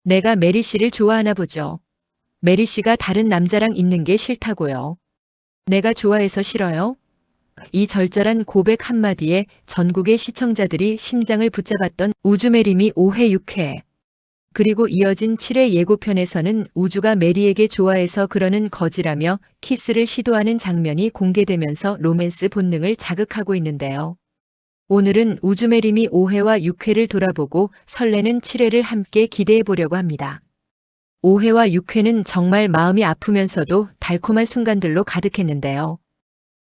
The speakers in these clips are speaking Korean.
내가 메리 씨를 좋아하나 보죠. 메리 씨가 다른 남자랑 있는 게 싫다고요. 내가 좋아해서 싫어요? 이 절절한 고백 한마디에 전국의 시청자들이 심장을 붙잡았던 우주메리미 5회 6회. 그리고 이어진 7회 예고편에서는 우주가 메리에게 좋아해서 그러는 거지라며 키스를 시도하는 장면이 공개되면서 로맨스 본능을 자극하고 있는데요. 오늘은 우주메리미 5회와 6회를 돌아보고 설레는 7회를 함께 기대해 보려고 합니다. 5회와 6회는 정말 마음이 아프면서도 달콤한 순간들로 가득했는데요.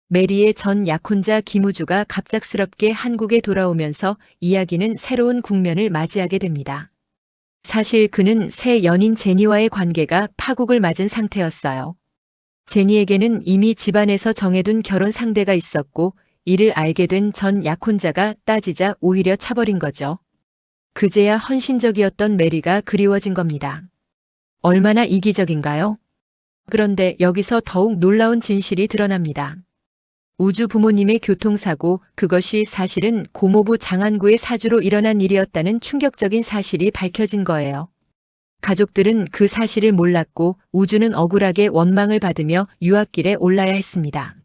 메리의 전 약혼자 김우주가 갑작스럽게 한국에 돌아오면서 이야기는 새로운 국면을 맞이하게 됩니다. 사실 그는 새 연인 제니와의 관계가 파국을 맞은 상태였어요. 제니에게는 이미 집안에서 정해둔 결혼 상대가 있었고 이를 알게 된 전 약혼자가 따지자 오히려 차버린 거죠. 그제야 헌신적이었던 메리가 그리워진 겁니다. 얼마나 이기적인가요? 그런데 여기서 더욱 놀라운 진실이 드러납니다. 우주 부모님의 교통사고, 그것이 사실은 고모부 장한구의 사주로 일어난 일이었다는 충격적인 사실이 밝혀진 거예요. 가족들은 그 사실을 몰랐고 우주는 억울하게 원망을 받으며 유학길에 올라야 했습니다.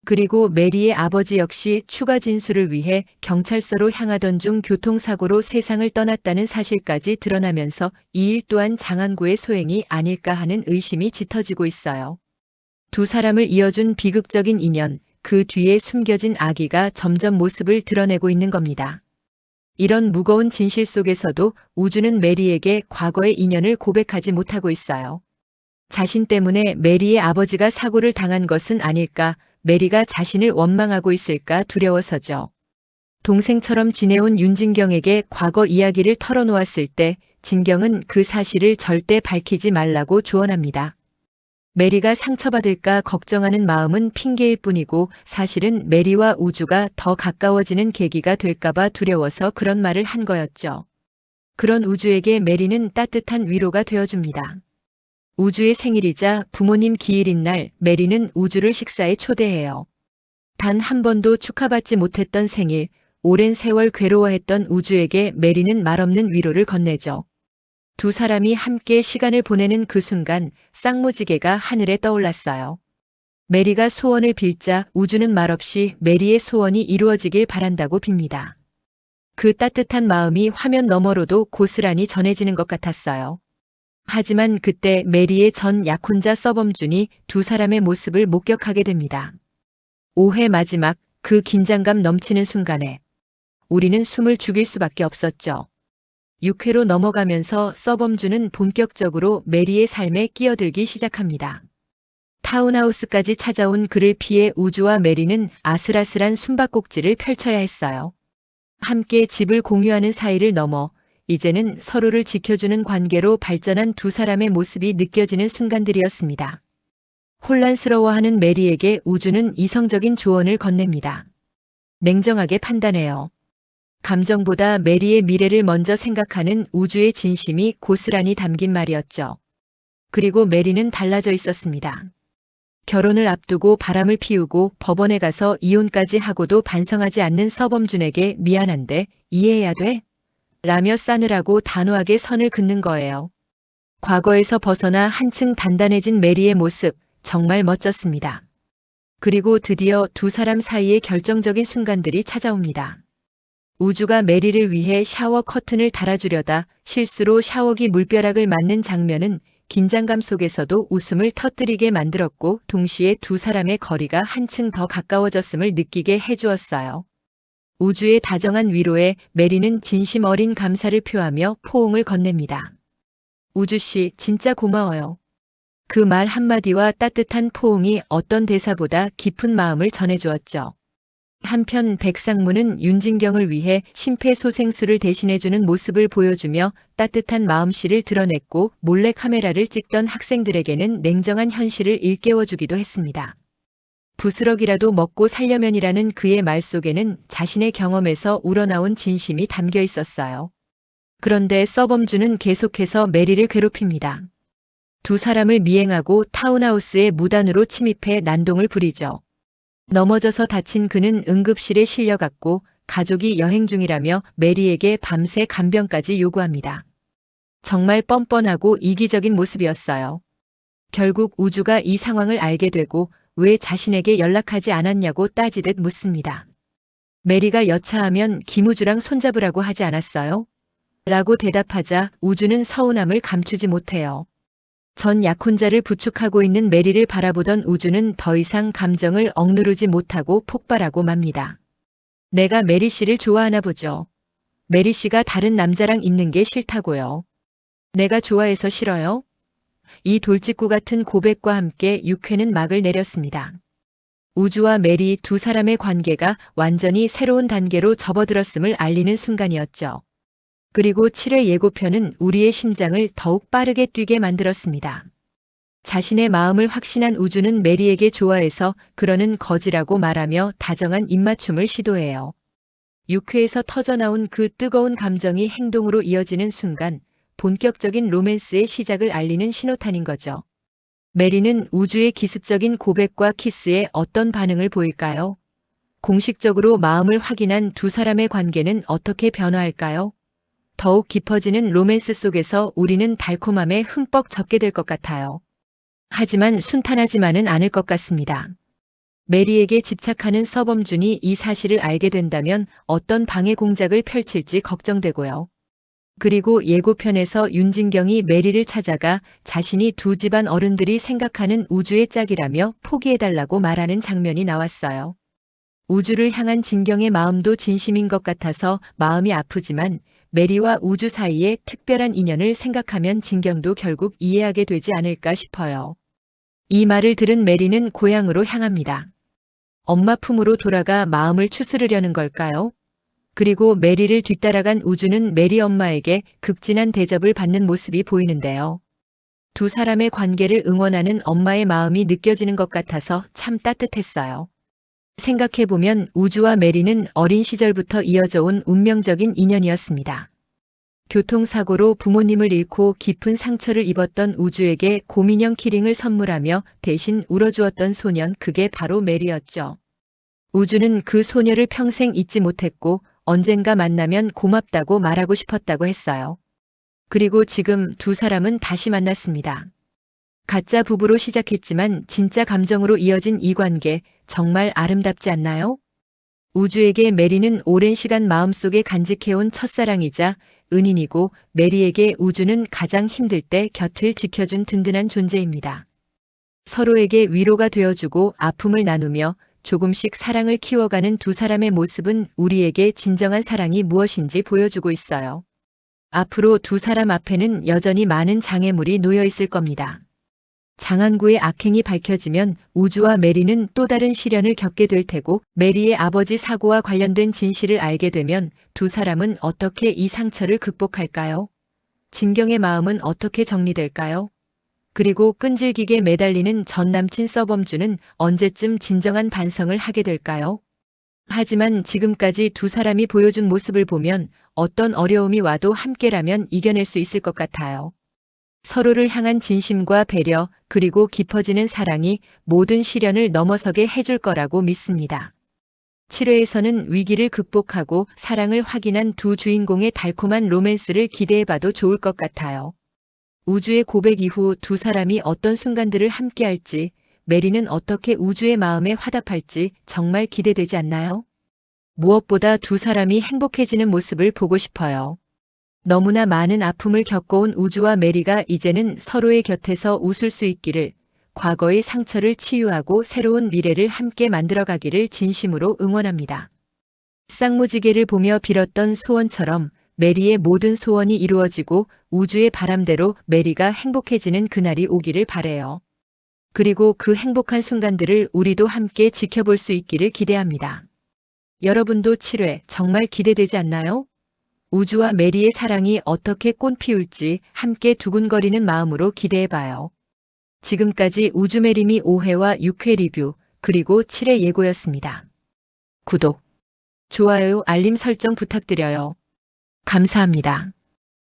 그리고 메리의 아버지 역시 추가 진술을 위해 경찰서로 향하던 중 교통사고로 세상을 떠났다는 사실까지 드러나면서 이 일 또한 장한구의 소행이 아닐까 하는 의심이 짙어지고 있어요. 두 사람을 이어준 비극적인 인연, 그 뒤에 숨겨진 악의가 점점 모습을 드러내고 있는 겁니다. 이런 무거운 진실 속에서도 우주는 메리에게 과거의 인연을 고백하지 못하고 있어요. 자신 때문에 메리의 아버지가 사고를 당한 것은 아닐까, 메리가 자신을 원망하고 있을까 두려워서죠. 동생처럼 지내온 윤진경에게 과거 이야기를 털어놓았을 때 진경은 그 사실을 절대 밝히지 말라고 조언합니다. 메리가 상처받을까 걱정하는 마음은 핑계일 뿐이고 사실은 메리와 우주가 더 가까워지는 계기가 될까봐 두려워서 그런 말을 한 거였죠. 그런 우주에게 메리는 따뜻한 위로가 되어줍니다. 우주의 생일이자 부모님 기일인 날 메리는 우주를 식사에 초대해요. 단 한 번도 축하받지 못했던 생일, 오랜 세월 괴로워했던 우주에게 메리는 말없는 위로를 건네죠. 두 사람이 함께 시간을 보내는 그 순간 쌍무지개가 하늘에 떠올랐어요. 메리가 소원을 빌자 우주는 말없이 메리의 소원이 이루어지길 바란다고 빕니다. 그 따뜻한 마음이 화면 너머로도 고스란히 전해지는 것 같았어요. 하지만 그때 메리의 전 약혼자 서범준이 두 사람의 모습을 목격하게 됩니다. 5회 마지막 그 긴장감 넘치는 순간에 우리는 숨을 죽일 수밖에 없었죠. 6회로 넘어가면서 서범준은 본격적으로 메리의 삶에 끼어들기 시작합니다. 타운하우스까지 찾아온 그를 피해 우주와 메리는 아슬아슬한 숨바꼭질을 펼쳐야 했어요. 함께 집을 공유하는 사이를 넘어 이제는 서로를 지켜주는 관계로 발전한 두 사람의 모습이 느껴지는 순간들이었습니다. 혼란스러워하는 메리에게 우주는 이성적인 조언을 건넵니다. 냉정하게 판단해요. 감정보다 메리의 미래를 먼저 생각하는 우주의 진심이 고스란히 담긴 말이었죠. 그리고 메리는 달라져 있었습니다. 결혼을 앞두고 바람을 피우고 법원에 가서 이혼까지 하고도 반성하지 않는 서범준에게 미안한데 이해해야 돼? 라며 싸늘하고 단호하게 선을 긋는 거예요. 과거에서 벗어나 한층 단단해진 메리의 모습, 정말 멋졌습니다. 그리고 드디어 두 사람 사이에 결정적인 순간들이 찾아옵니다. 우주가 메리를 위해 샤워 커튼을 달아주려다 실수로 샤워기 물벼락을 맞는 장면은 긴장감 속에서도 웃음을 터뜨리게 만들었고 동시에 두 사람의 거리가 한층 더 가까워졌음을 느끼게 해주었어요. 우주의 다정한 위로에 메리는 진심 어린 감사를 표하며 포옹을 건넵니다. 우주씨, 진짜 고마워요. 그 말 한마디와 따뜻한 포옹이 어떤 대사보다 깊은 마음을 전해주었죠. 한편 백상무는 윤진경을 위해 심폐소생술을 대신해주는 모습을 보여주며 따뜻한 마음씨를 드러냈고 몰래 카메라를 찍던 학생들에게는 냉정한 현실을 일깨워주기도 했습니다. 부스럭이라도 먹고 살려면이라는 그의 말 속에는 자신의 경험에서 우러나온 진심이 담겨 있었어요. 그런데 서범준은 계속해서 메리를 괴롭힙니다. 두 사람을 미행하고 타운하우스에 무단으로 침입해 난동을 부리죠. 넘어져서 다친 그는 응급실에 실려갔고 가족이 여행 중이라며 메리에게 밤새 간병까지 요구합니다. 정말 뻔뻔하고 이기적인 모습이었어요. 결국 우주가 이 상황을 알게 되고 왜 자신에게 연락하지 않았냐고 따지듯 묻습니다. 메리가 여차하면 김우주랑 손잡으라고 하지 않았어요? 라고 대답하자 우주는 서운함을 감추지 못해요. 전 약혼자를 부축하고 있는 메리를 바라보던 우주는 더 이상 감정을 억누르지 못하고 폭발하고 맙니다. 내가 메리 씨를 좋아하나 보죠. 메리 씨가 다른 남자랑 있는 게 싫다고요. 내가 좋아해서 싫어요? 이 돌직구 같은 고백과 함께 6회는 막을 내렸습니다. 우주와 메리 두 사람의 관계가 완전히 새로운 단계로 접어들었음을 알리는 순간이었죠. 그리고 7회 예고편은 우리의 심장을 더욱 빠르게 뛰게 만들었습니다. 자신의 마음을 확신한 우주는 메리에게 좋아해서 그러는 거지라고 말하며 다정한 입맞춤을 시도해요. 6회에서 터져나온 그 뜨거운 감정이 행동으로 이어지는 순간 본격적인 로맨스의 시작을 알리는 신호탄인 거죠. 메리는 우주의 기습적인 고백과 키스에 어떤 반응을 보일까요? 공식적으로 마음을 확인한 두 사람의 관계는 어떻게 변화할까요? 더욱 깊어지는 로맨스 속에서 우리는 달콤함에 흠뻑 젖게 될 것 같아요. 하지만 순탄하지만은 않을 것 같습니다. 메리에게 집착하는 서범준이 이 사실을 알게 된다면 어떤 방해 공작을 펼칠지 걱정되고요. 그리고 예고편에서 윤진경이 메리를 찾아가 자신이 두 집안 어른들이 생각하는 우주의 짝이라며 포기해달라고 말하는 장면이 나왔어요. 우주를 향한 진경의 마음도 진심인 것 같아서 마음이 아프지만 메리와 우주 사이의 특별한 인연을 생각하면 진경도 결국 이해하게 되지 않을까 싶어요. 이 말을 들은 메리는 고향으로 향합니다. 엄마 품으로 돌아가 마음을 추스르려는 걸까요? 그리고 메리를 뒤따라간 우주는 메리 엄마에게 극진한 대접을 받는 모습이 보이는데요. 두 사람의 관계를 응원하는 엄마의 마음이 느껴지는 것 같아서 참 따뜻했어요. 생각해보면 우주와 메리는 어린 시절부터 이어져 온 운명적인 인연이었습니다. 교통사고로 부모님을 잃고 깊은 상처를 입었던 우주에게 곰인형 키링을 선물하며 대신 울어주었던 소년, 그게 바로 메리였죠. 우주는 그 소녀를 평생 잊지 못했고 언젠가 만나면 고맙다고 말하고 싶었다고 했어요. 그리고 지금 두 사람은 다시 만났습니다. 가짜 부부로 시작했지만 진짜 감정으로 이어진 이 관계 정말 아름답지 않나요? 우주에게 메리는 오랜 시간 마음속에 간직해온 첫사랑이자 은인이고 메리에게 우주는 가장 힘들 때 곁을 지켜준 든든한 존재입니다. 서로에게 위로가 되어주고 아픔을 나누며 조금씩 사랑을 키워가는 두 사람의 모습은 우리에게 진정한 사랑이 무엇인지 보여주고 있어요. 앞으로 두 사람 앞에는 여전히 많은 장애물이 놓여 있을 겁니다. 장안구의 악행이 밝혀지면 우주와 메리는 또 다른 시련을 겪게 될 테고 메리의 아버지 사고와 관련된 진실을 알게 되면 두 사람은 어떻게 이 상처를 극복할까요? 진경의 마음은 어떻게 정리될까요? 그리고 끈질기게 매달리는 전 남친 서범준은 언제쯤 진정한 반성을 하게 될까요? 하지만 지금까지 두 사람이 보여준 모습을 보면 어떤 어려움이 와도 함께라면 이겨낼 수 있을 것 같아요. 서로를 향한 진심과 배려, 그리고 깊어지는 사랑이 모든 시련을 넘어서게 해줄 거라고 믿습니다. 7회에서는 위기를 극복하고 사랑을 확인한 두 주인공의 달콤한 로맨스를 기대해봐도 좋을 것 같아요. 우주의 고백 이후 두 사람이 어떤 순간들을 함께할지, 메리는 어떻게 우주의 마음에 화답할지 정말 기대되지 않나요? 무엇보다 두 사람이 행복해지는 모습을 보고 싶어요. 너무나 많은 아픔을 겪어온 우주와 메리가 이제는 서로의 곁에서 웃을 수 있기를, 과거의 상처를 치유하고 새로운 미래를 함께 만들어가기를 진심으로 응원합니다. 쌍무지개를 보며 빌었던 소원처럼 메리의 모든 소원이 이루어지고 우주의 바람대로 메리가 행복해지는 그날이 오기를 바래요. 그리고 그 행복한 순간들을 우리도 함께 지켜볼 수 있기를 기대합니다. 여러분도 7회 정말 기대되지 않나요? 우주와 메리의 사랑이 어떻게 꽃 피울지 함께 두근거리는 마음으로 기대해봐요. 지금까지 우주메리미 5회와 6회 리뷰, 그리고 7회 예고였습니다. 구독, 좋아요, 알림 설정 부탁드려요. 감사합니다.